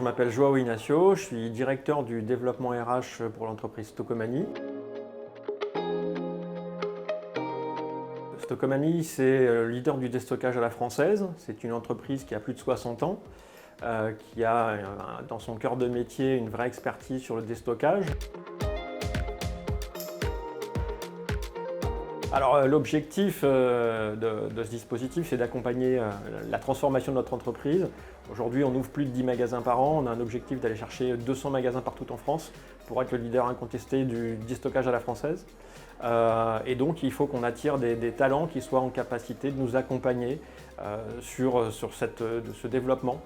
m'appelle Joao Ignacio, je suis directeur du développement RH pour l'entreprise Stocomanie. Stocomanie, c'est le leader du déstockage à la française. C'est une entreprise qui a plus de 60 ans, qui a dans son cœur de métier une vraie expertise sur le déstockage. Alors l'objectif de ce dispositif, c'est d'accompagner la transformation de notre entreprise. Aujourd'hui, on ouvre plus de 10 magasins par an. On a un objectif d'aller chercher 200 magasins partout en France pour être le leader incontesté du déstockage à la française. Et donc, il faut qu'on attire des talents qui soient en capacité de nous accompagner sur ce développement.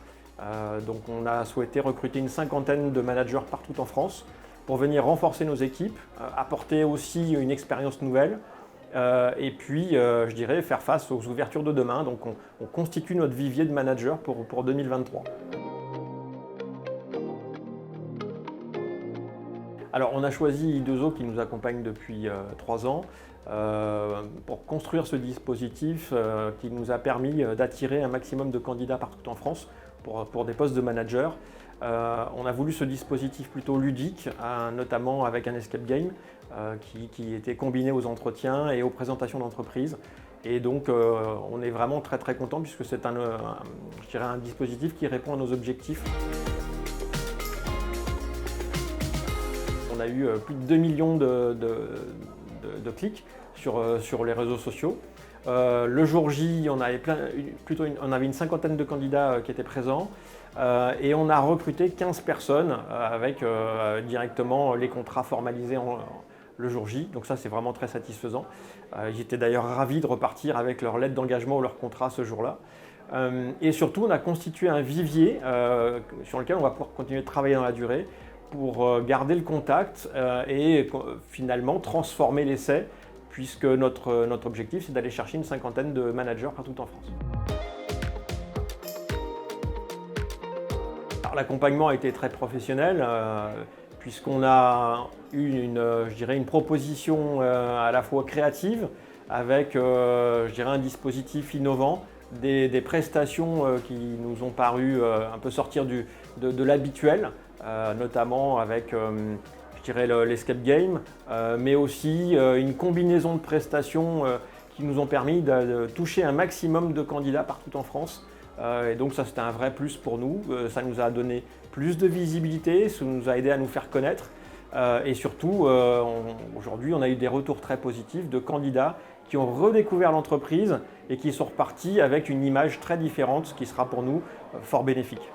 Donc, on a souhaité recruter une cinquantaine de managers partout en France pour venir renforcer nos équipes, apporter aussi une expérience nouvelle. Et puis, je dirais, faire face aux ouvertures de demain. Donc, on constitue notre vivier de managers pour 2023. Alors, on a choisi I2O qui nous accompagne depuis 3 ans pour construire ce dispositif qui nous a permis d'attirer un maximum de candidats partout en France pour des postes de manager. On a voulu ce dispositif plutôt ludique, notamment avec un escape game qui était combiné aux entretiens et aux présentations d'entreprise. Et donc on est vraiment très très content puisque c'est je dirais un dispositif qui répond à nos objectifs. On a eu plus de 2 millions de clics sur les réseaux sociaux. Le jour J, on avait une cinquantaine de candidats qui étaient présents et on a recruté 15 personnes avec directement les contrats formalisés le jour J. Donc ça, c'est vraiment très satisfaisant. Ils étaient d'ailleurs ravis de repartir avec leur lettre d'engagement ou leur contrat ce jour-là. Et surtout, on a constitué un vivier sur lequel on va pouvoir continuer de travailler dans la durée pour garder le contact et finalement transformer l'essai, puisque notre objectif, c'est d'aller chercher une cinquantaine de managers partout en France. L'accompagnement a été très professionnel, puisqu'on a eu une proposition à la fois créative, avec je dirais un dispositif innovant, des prestations qui nous ont paru un peu sortir de l'habituel, notamment avec je dirais l'escape game, mais aussi une combinaison de prestations qui nous ont permis de toucher un maximum de candidats partout en France. Et donc ça, c'était un vrai plus pour nous. Ça nous a donné plus de visibilité, ça nous a aidé à nous faire connaître. Et surtout, aujourd'hui, on a eu des retours très positifs de candidats qui ont redécouvert l'entreprise et qui sont repartis avec une image très différente, ce qui sera pour nous fort bénéfique.